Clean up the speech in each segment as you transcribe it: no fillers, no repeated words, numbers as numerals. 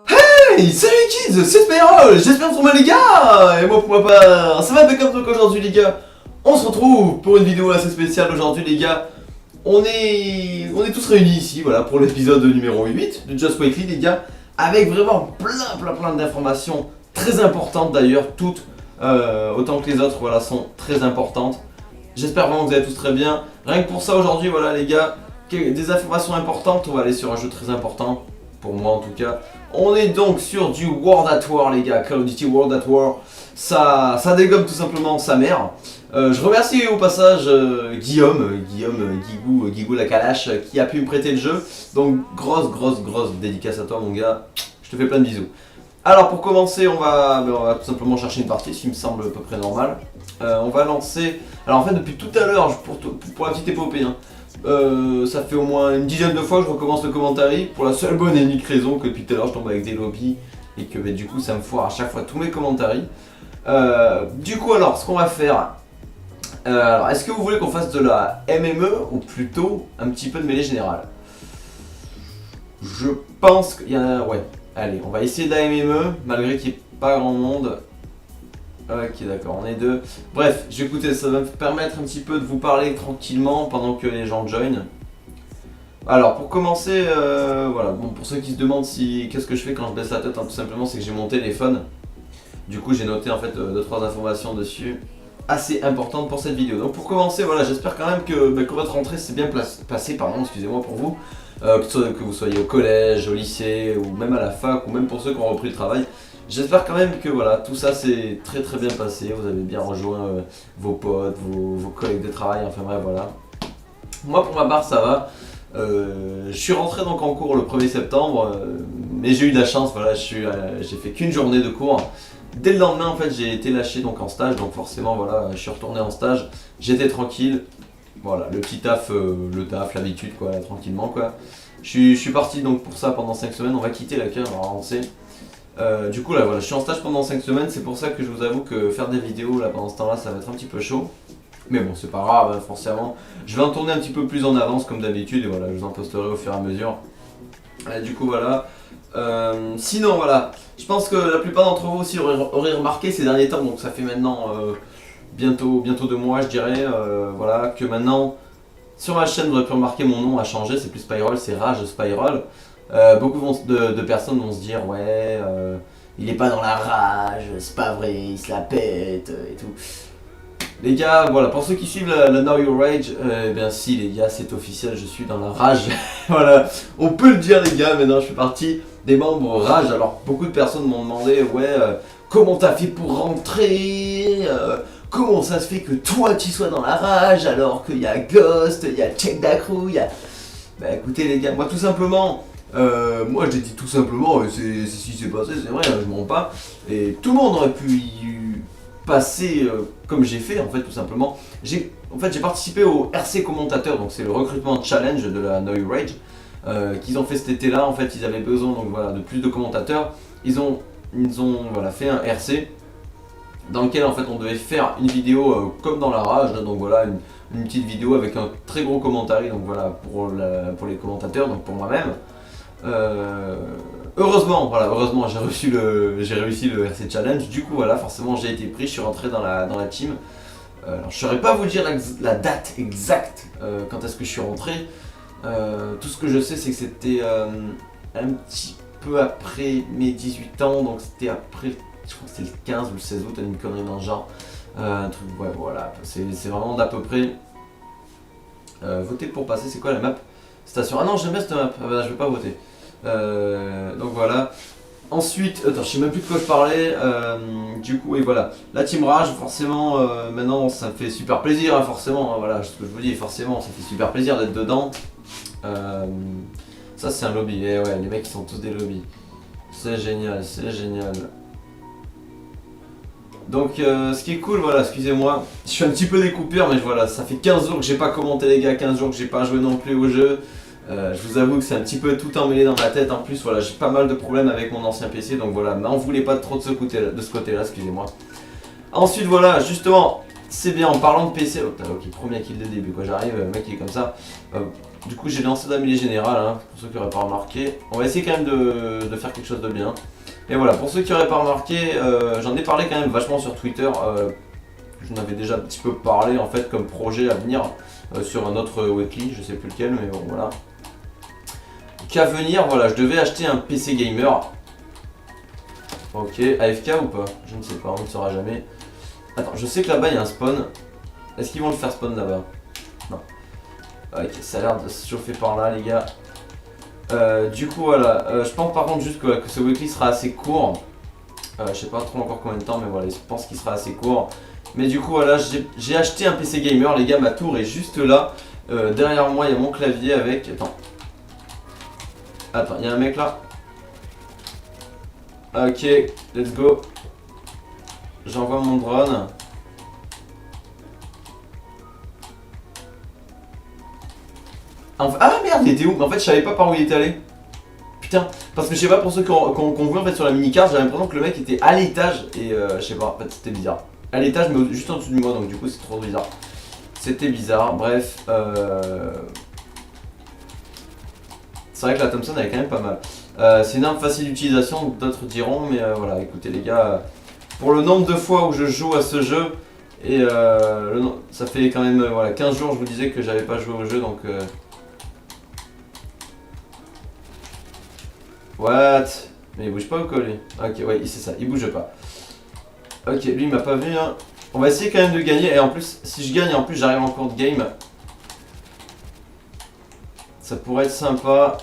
Hey, salut les kids, c'est Spyroll, j'espère que vous allez les gars. Et moi pour ma part, ça va impeccable. Donc aujourd'hui les gars, on se retrouve pour une vidéo assez spéciale aujourd'hui les gars. On est tous réunis ici, voilà, pour l'épisode numéro 8 de Just Wait les gars. Avec vraiment plein d'informations très importantes d'ailleurs, toutes, autant que les autres, voilà, sont très importantes. J'espère vraiment que vous allez tous très bien. Rien que pour ça aujourd'hui, voilà les gars, des informations importantes, on va aller sur un jeu très important, pour moi en tout cas. On est donc sur du World at War les gars, Call of Duty World at War. Ça dégomme tout simplement sa mère. Je remercie au passage Guillaume, Guigou la Kalash, qui a pu me prêter le jeu. Donc grosse dédicace à toi mon gars, je te fais plein de bisous. Alors pour commencer on va tout simplement chercher une partie, ce qui me semble à peu près normal. On va lancer, alors en fait depuis tout à l'heure, pour la petite épopée, hein, ça fait au moins une dizaine de fois que je recommence le commentary pour la seule bonne et unique raison que depuis tout à l'heure je tombe avec des lobbies et que du coup ça me foire à chaque fois tous mes commentaries. Du coup alors ce qu'on va faire, alors est-ce que vous voulez qu'on fasse de la MME ou plutôt un petit peu de mêlée générale? Je pense qu'il y en a, ouais, allez on va essayer de la MME malgré qu'il n'y ait pas grand monde. Ok d'accord, on est deux. Bref, écoutez, ça va me permettre un petit peu de vous parler tranquillement pendant que les gens joignent. Alors pour commencer, voilà, bon pour ceux qui se demandent qu'est-ce que je fais quand je baisse la tête, hein, tout simplement c'est que j'ai mon téléphone. Du coup j'ai noté en fait 2-3 informations dessus assez importantes pour cette vidéo. Donc pour commencer, voilà, j'espère quand même que votre rentrée s'est bien passée, pardon, excusez-moi pour vous. Que vous soyez au collège, au lycée, ou même à la fac, ou même pour ceux qui ont repris le travail. J'espère quand même que voilà, tout ça s'est très bien passé, vous avez bien rejoint vos potes, vos collègues de travail, enfin bref voilà. Moi pour ma part ça va, je suis rentré donc en cours le 1er septembre, mais j'ai eu de la chance, voilà, j'ai fait qu'une journée de cours. Dès le lendemain en fait j'ai été lâché donc en stage, donc forcément voilà, je suis retourné en stage, j'étais tranquille. Voilà, le petit taf, l'habitude quoi, tranquillement quoi. Je suis parti donc pour ça pendant 5 semaines, on va quitter la cave, on va avancer. Du coup là voilà, je suis en stage pendant 5 semaines, c'est pour ça que je vous avoue que faire des vidéos là pendant ce temps là ça va être un petit peu chaud. Mais bon c'est pas grave, hein, forcément. Je vais en tourner un petit peu plus en avance comme d'habitude et voilà, je vous en posterai au fur et à mesure. Du coup voilà. Sinon voilà, je pense que la plupart d'entre vous aussi auraient remarqué ces derniers temps, donc ça fait maintenant bientôt 2 mois je dirais, voilà, que maintenant sur ma chaîne vous aurez pu remarquer mon nom a changé, c'est plus Spyroll, c'est Rage Spyroll. Beaucoup de personnes vont se dire ouais, il est pas dans la rage, c'est pas vrai, il se la pète et tout. Les gars, voilà, pour ceux qui suivent la Know Your Rage, bien si les gars, c'est officiel, je suis dans la rage. Voilà, on peut le dire les gars, maintenant je fais partie des membres rage. Alors beaucoup de personnes m'ont demandé ouais, comment t'as fait pour rentrer, comment ça se fait que toi tu sois dans la rage alors qu'il y a Ghost, il y a Check Dacrou, il y a... Bah écoutez les gars, moi tout simplement... moi j'ai dit tout simplement, c'est ce qui s'est passé, c'est vrai, je mens pas. Et tout le monde aurait pu y passer comme j'ai fait en fait tout simplement. J'ai participé au RC commentateur, donc c'est le recrutement challenge de la Know Your Rage qu'ils ont fait cet été là. En fait ils avaient besoin donc, voilà, de plus de commentateurs. Ils ont voilà, fait un RC dans lequel en fait on devait faire une vidéo comme dans la rage, donc voilà une petite vidéo avec un très gros commentaire donc voilà pour les commentateurs, donc pour moi-même. Heureusement j'ai réussi le RC Challenge, du coup voilà forcément j'ai été pris, je suis rentré dans la team. Alors je saurais pas vous dire la date exacte quand est-ce que je suis rentré. Tout ce que je sais c'est que c'était un petit peu après mes 18 ans, donc c'était après, je crois que c'était le 15 ou le 16 août, une connerie dans le genre. Un truc, ouais voilà, c'est vraiment d'à peu près. Voter pour passer, c'est quoi la map? Station, ah non j'aime bien cette map, je vais pas voter. Donc voilà. Ensuite, attends, je sais même plus de quoi je parlais. Du coup, et voilà. La Team Rage, forcément, maintenant ça me fait super plaisir, hein, forcément. Hein, voilà, ce que je vous dis, forcément, ça fait super plaisir d'être dedans. Ça, c'est un lobby. Et ouais, les mecs, ils sont tous des lobbies. C'est génial, c'est génial. Donc, ce qui est cool, voilà, excusez-moi. Je suis un petit peu découpé, mais voilà, ça fait 15 jours que j'ai pas commenté, les gars, 15 jours que j'ai pas joué non plus au jeu. Je vous avoue que c'est un petit peu tout emmêlé dans ma tête. En plus voilà, j'ai pas mal de problèmes avec mon ancien PC, donc voilà, m'en voulez pas trop de ce côté là, excusez-moi. Ensuite voilà, justement, c'est bien en parlant de PC, ok, premier kill de début quoi, j'arrive, le mec il est comme ça. Du coup j'ai lancé la mêlée générale, hein, pour ceux qui n'auraient pas remarqué. On va essayer quand même de faire quelque chose de bien. Et voilà, pour ceux qui n'auraient pas remarqué, j'en ai parlé quand même vachement sur Twitter. J'en avais déjà un petit peu parlé en fait comme projet à venir sur un autre weekly, je sais plus lequel, mais bon voilà. Qu'à venir, voilà, je devais acheter un PC gamer. Ok, AFK ou pas? Je ne sais pas, on ne saura jamais. Attends, je sais que là-bas il y a un spawn. Est-ce qu'ils vont le faire spawn là-bas? Non. Ok, ça a l'air de se chauffer par là les gars. Du coup voilà, je pense par contre juste que ce weekly sera assez court. Je sais pas trop encore combien de temps, mais voilà, je pense qu'il sera assez court. Mais du coup voilà, j'ai acheté un PC gamer les gars, ma tour est juste là. Derrière moi il y a mon clavier avec... Attends, il y a un mec là. Ok, let's go. J'envoie mon drone. Ah merde, il était où? Mais en fait, je savais pas par où il était allé. Putain, parce que je sais pas, pour ceux qu'on voit en fait sur la mini-carte, j'avais l'impression que le mec était à l'étage. Et je sais pas, en fait, c'était bizarre. À l'étage, mais juste en dessous de moi, donc du coup, c'est trop bizarre. C'était bizarre, bref. C'est vrai que la Thompson elle est quand même pas mal. C'est une arme facile d'utilisation, d'autres diront, mais voilà, écoutez les gars, pour le nombre de fois où je joue à ce jeu, et ça fait quand même voilà, 15 jours je vous disais que j'avais pas joué au jeu, donc... What? Mais il bouge pas ou quoi lui? Ok, ouais, c'est ça, il bouge pas. Ok, lui il m'a pas vu, hein. On va essayer quand même de gagner, et en plus, si je gagne, en plus j'arrive en cours de game. Ça pourrait être sympa.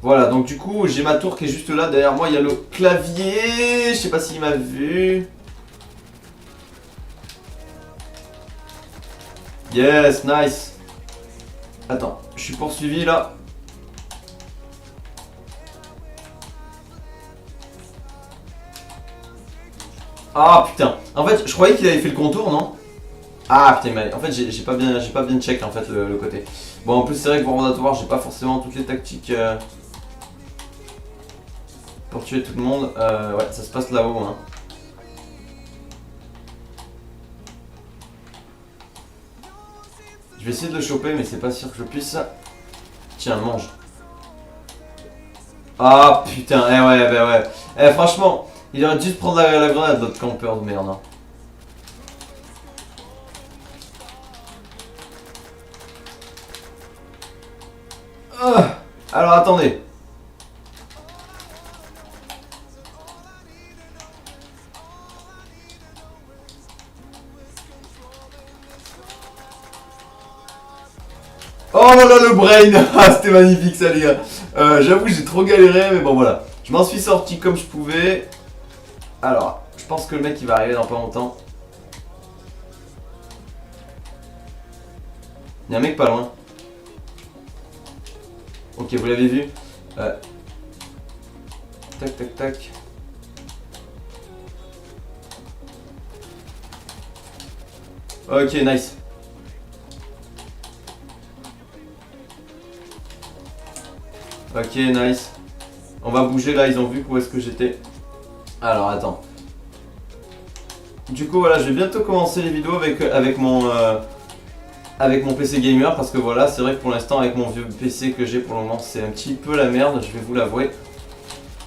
Voilà, donc du coup, j'ai ma tour qui est juste là. Derrière moi, il y a le clavier. Je sais pas s'il m'a vu. Yes, nice. Attends, je suis poursuivi là. Ah putain. En fait, je croyais qu'il avait fait le contour, non? Ah putain, en fait, j'ai pas bien check en fait le côté. Bon, en plus, c'est vrai que pour Rodatoire, j'ai pas forcément toutes les tactiques pour tuer tout le monde. Ouais, ça se passe là-haut, hein. Je vais essayer de le choper, mais c'est pas sûr que je puisse. Tiens, mange. Ah putain, eh ouais, bah ouais. Eh franchement, il aurait dû se prendre la grenade, l'autre campeur de merde. Hein. Alors attendez. Oh là là, le brain. Ah, c'était magnifique ça les gars. J'avoue j'ai trop galéré, mais bon voilà. Je m'en suis sorti comme je pouvais. Alors, je pense que le mec il va arriver dans pas longtemps. Il y a un mec pas loin. Ok, vous l'avez vu. Tac tac tac. Ok, nice. Ok, nice. On va bouger là, ils ont vu où est-ce que j'étais. Alors, attends. Du coup, voilà, je vais bientôt commencer les vidéos avec mon PC gamer. Parce que voilà, c'est vrai que pour l'instant, avec mon vieux PC que j'ai pour le moment, c'est un petit peu la merde, je vais vous l'avouer.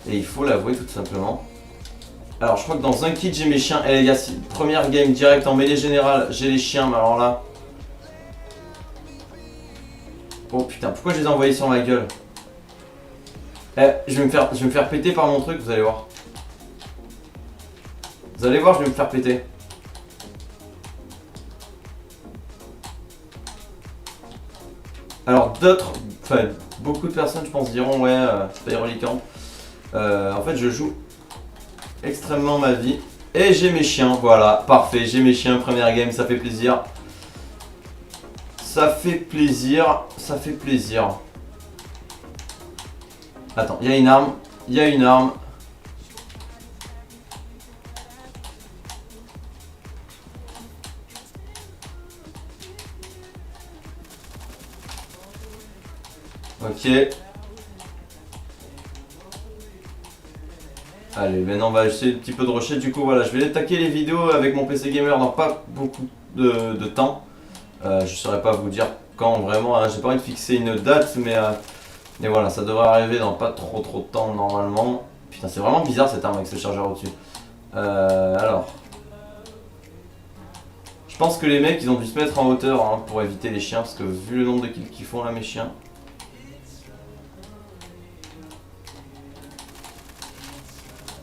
Et il faut l'avouer tout simplement. Alors, je crois que dans un kit, j'ai mes chiens. Et les gars, première game direct en mêlée générale, j'ai les chiens, mais alors là... Oh putain, pourquoi je les ai envoyés sur ma gueule? Eh, je vais me faire péter par mon truc, vous allez voir. Vous allez voir, je vais me faire péter. Alors d'autres, enfin beaucoup de personnes je pense diront ouais, c'est pas Camp. En fait je joue extrêmement ma vie. Et j'ai mes chiens, voilà, parfait, j'ai mes chiens, première game, ça fait plaisir. Ça fait plaisir, ça fait plaisir. Attends, il y a une arme, il y a une arme. Ok. Allez, maintenant on va essayer un petit peu de rusher. Du coup, voilà, je vais attaquer les vidéos avec mon PC gamer dans pas beaucoup de temps. Je saurais pas vous dire quand vraiment, hein, j'ai pas envie de fixer une date, mais voilà, ça devrait arriver dans pas trop de temps normalement. Putain, c'est vraiment bizarre cette arme avec ce chargeur au-dessus. Alors. Je pense que les mecs ils ont dû se mettre en hauteur hein, pour éviter les chiens, parce que vu le nombre de kills qu'ils font là mes chiens.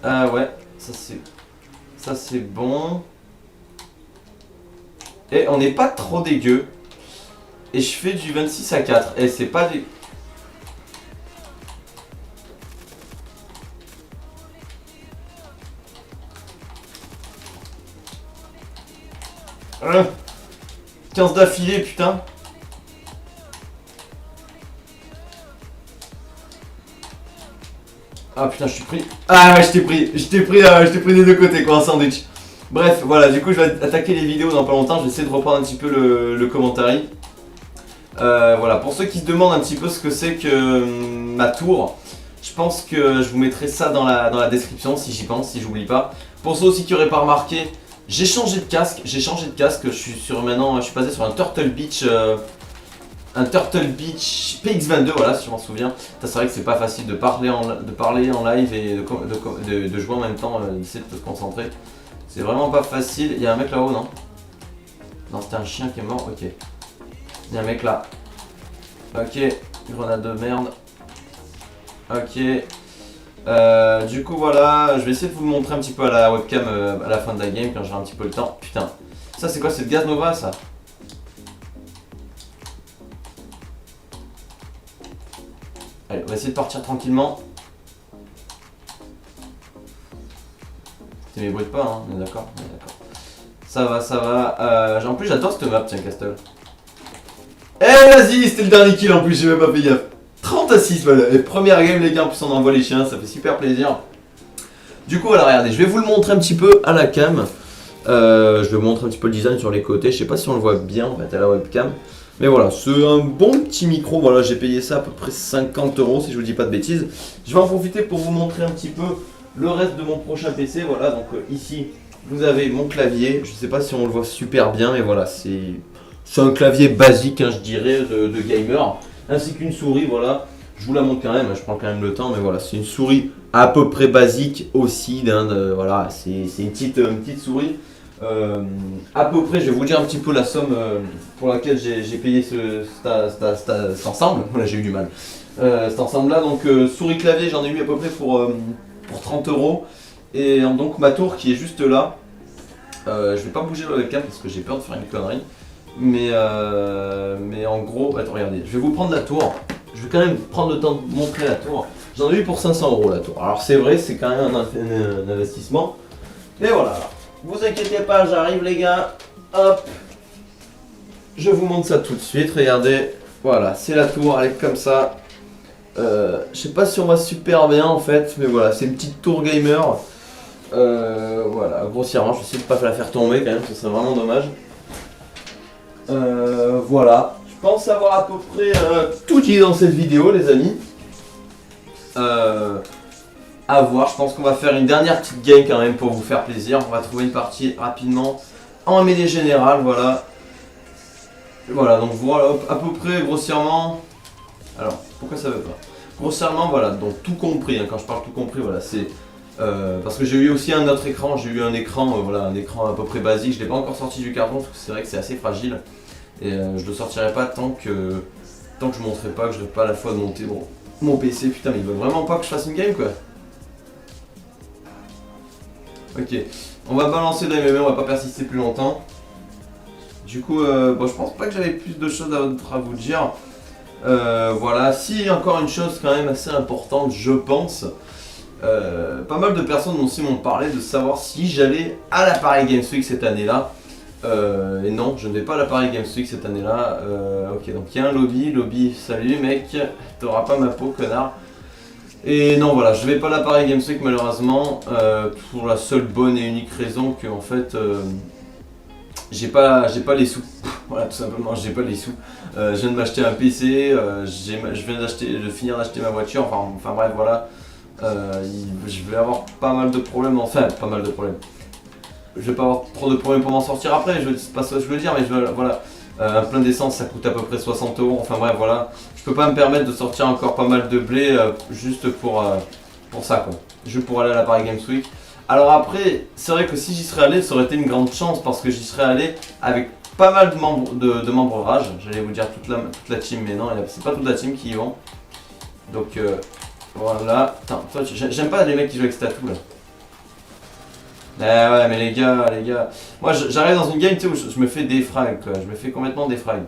Ah ouais, ça c'est bon. Et on n'est pas trop dégueu. Et je fais du 26-4. Et c'est pas des... Ah, 15 d'affilée, putain. Ah putain, je suis pris. Ah ouais, je t'ai pris des deux côtés quoi, un sandwich. Bref, voilà, du coup je vais attaquer les vidéos dans pas longtemps, je vais essayer de reprendre un petit peu le commentaire. Voilà, pour ceux qui se demandent un petit peu ce que c'est que ma tour, je pense que je vous mettrai ça dans la description si j'y pense, si j'oublie pas. Pour ceux aussi qui n'auraient pas remarqué, j'ai changé de casque, je suis passé sur un Turtle Beach PX22, voilà si je m'en souviens. C'est vrai que c'est pas facile de parler en live et de jouer en même temps, d'essayer de se concentrer. C'est vraiment pas facile. Il y a un mec là-haut, non? Non, c'était un chien qui est mort, ok. Il y a un mec là. Ok, grenade de merde. Ok. Du coup voilà, je vais essayer de vous montrer un petit peu à la webcam à la fin de la game quand j'aurai un petit peu le temps. Putain, ça c'est quoi, c'est de gaz nova ça? Allez, on va essayer de partir tranquillement. Tu m'ébruites pas, hein, on est d'accord, Ça va. En plus j'adore cette map, tiens Castle. Eh vas-y, c'était le dernier kill en plus, j'ai même pas fait gaffe. 30-6, voilà. Et première game les gars, en plus on envoie les chiens, ça fait super plaisir. Du coup voilà, regardez, je vais vous le montrer un petit peu à la cam. Je vais vous montrer un petit peu le design sur les côtés, je sais pas si on le voit bien en fait à la webcam. Mais voilà, c'est un bon petit micro, voilà, j'ai payé ça à peu près 50 € si je vous dis pas de bêtises. Je vais en profiter pour vous montrer un petit peu le reste de mon prochain PC, voilà, donc ici vous avez mon clavier, je sais pas si on le voit super bien, mais voilà, c'est un clavier basique, hein, je dirais, de gamer, ainsi qu'une souris, voilà. Je vous la montre quand même, je prends quand même le temps, mais voilà, c'est une souris à peu près basique aussi, voilà, c'est une petite souris. À peu près, je vais vous dire un petit peu la somme pour laquelle j'ai payé cet ensemble. Voilà, j'ai eu du mal. Cet ensemble là, donc souris clavier, j'en ai eu à peu près pour 30 €. Et donc ma tour qui est juste là. Je vais pas bouger le webcam parce que j'ai peur de faire une connerie. Mais en gros, attends, regardez, je vais vous prendre la tour. Je vais quand même prendre le temps de montrer la tour. J'en ai eu pour 500 € la tour. Alors c'est vrai, c'est quand même un investissement. Mais voilà. Vous inquiétez pas, j'arrive les gars. Hop. Je vous montre ça tout de suite, regardez. Voilà, c'est la tour, elle est comme ça. Je sais pas si on voit super bien en fait, mais voilà, c'est une petite tour gamer. Voilà, grossièrement, je vais essayer de pas la faire tomber quand même, ce serait vraiment dommage. Voilà, je pense avoir à peu près tout dit dans cette vidéo les amis. À voir, je pense qu'on va faire une dernière petite game quand même pour vous faire plaisir. On va trouver une partie rapidement en mêlée générale, voilà. Voilà, donc voilà, à peu près grossièrement. Alors, pourquoi ça veut pas? Grossièrement, voilà, donc tout compris, hein, quand je parle tout compris, voilà, c'est. Parce que j'ai eu aussi un autre écran, j'ai eu un écran, voilà, un écran à peu près basique. Je l'ai pas encore sorti du carton parce que c'est vrai que c'est assez fragile. Et je le sortirai pas tant que je montrerai pas, que je n'aurai pas à la fois de monter mon PC. Putain, mais il veut vraiment pas que je fasse une game quoi. Ok, on va balancer la MMA, on va pas persister plus longtemps. Du coup, bon, je pense pas que j'avais plus de choses à vous dire. Voilà, si encore une chose quand même assez importante, je pense. Pas mal de personnes aussi m'ont parlé de savoir si j'allais à la Paris Games Week cette année-là. Et non, je ne vais pas à la Paris Games Week cette année-là. Ok, donc il y a un lobby, salut mec, t'auras pas ma peau, connard. Et non, voilà, je vais pas à la Paris Games Week malheureusement, pour la seule bonne et unique raison que en fait, j'ai pas les sous. Voilà, tout simplement, j'ai pas les sous. Je viens de m'acheter un PC, je viens de finir d'acheter ma voiture, enfin bref, voilà. Je vais avoir pas mal de problèmes, enfin, pas mal de problèmes. Je vais pas avoir trop de problèmes pour m'en sortir après, c'est pas ça que je veux dire, mais voilà. Un plein d'essence ça coûte à peu près 60 euros. Enfin bref, voilà. Je peux pas me permettre de sortir encore pas mal de blé juste pour ça quoi. Juste pour aller à la Paris Games Week. Alors après, c'est vrai que si j'y serais allé, ça aurait été une grande chance parce que j'y serais allé avec pas mal de membres de membres Rage. J'allais vous dire toute la team, mais non, c'est pas toute la team qui y vont. Donc voilà. Putain, toi, j'aime pas les mecs qui jouent avec ce tatou là. Eh ouais, mais les gars, moi j'arrive dans une game tu sais, où je me fais des frags quoi, je me fais complètement des frags.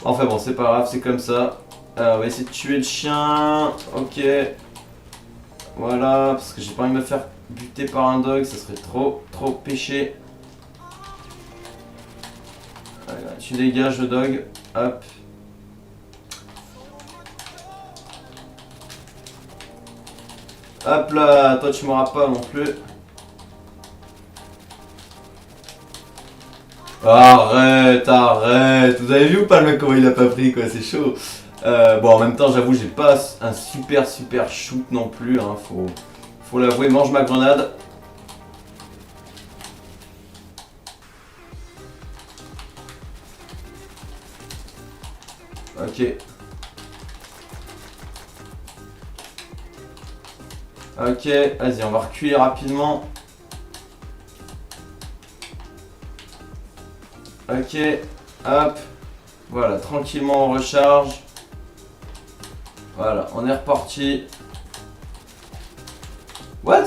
Enfin bon, c'est pas grave, c'est comme ça. On va essayer de tuer le chien, ok. Voilà, parce que j'ai pas envie de me faire buter par un dog, ça serait trop péché. Voilà, tu dégages le dog, hop. Hop là, toi tu m'auras pas non plus. Arrête, vous avez vu ou pas le mec comment il a pas pris quoi, c'est chaud. Bon en même temps j'avoue j'ai pas un super shoot non plus, hein, faut l'avouer, mange ma grenade. Ok. Ok, vas-y on va reculer rapidement. Ok, hop, voilà, tranquillement on recharge. Voilà, on est reparti. What?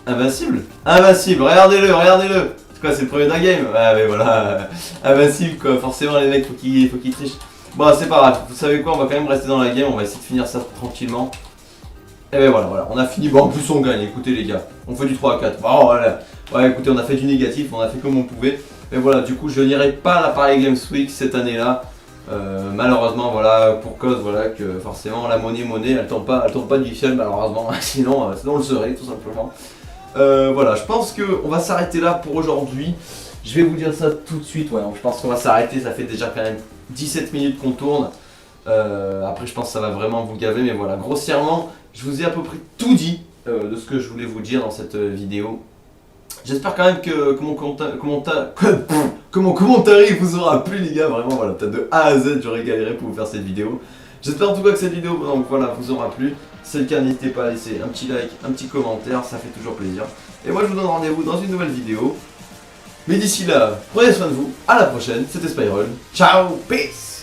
Invincible? Invincible, regardez-le. C'est quoi, c'est le premier d'un game? Ouais, mais voilà, invincible quoi, forcément les mecs faut qu'ils trichent. Bon, c'est pas grave, vous savez quoi, on va quand même rester dans la game, on va essayer de finir ça tranquillement. Et ben voilà, on a fini, bon en plus on gagne, écoutez les gars, on fait du 3 à 4. Bon voilà, ouais écoutez, on a fait du négatif, on a fait comme on pouvait. Mais voilà, du coup je n'irai pas à la Paris Games Week cette année-là. Malheureusement voilà, pour cause voilà que forcément la monnaie elle tombe pas du ciel malheureusement, sinon on le serait tout simplement. Voilà, je pense qu'on va s'arrêter là pour aujourd'hui. Je vais vous dire ça tout de suite, ouais, je pense qu'on va s'arrêter, ça fait déjà quand même 17 minutes qu'on tourne. Après je pense que ça va vraiment vous gaver, mais voilà, grossièrement, je vous ai à peu près tout dit de ce que je voulais vous dire dans cette vidéo. J'espère quand même que mon commentaire vous aura plu les gars, vraiment voilà, peut-être de A à Z j'aurais galéré pour vous faire cette vidéo. J'espère en tout cas que cette vidéo donc, voilà, vous aura plu. Si c'est le cas, n'hésitez pas à laisser un petit like, un petit commentaire, ça fait toujours plaisir. Et moi je vous donne rendez-vous dans une nouvelle vidéo. Mais d'ici là, prenez soin de vous, à la prochaine, c'était Spyroll. Ciao, peace.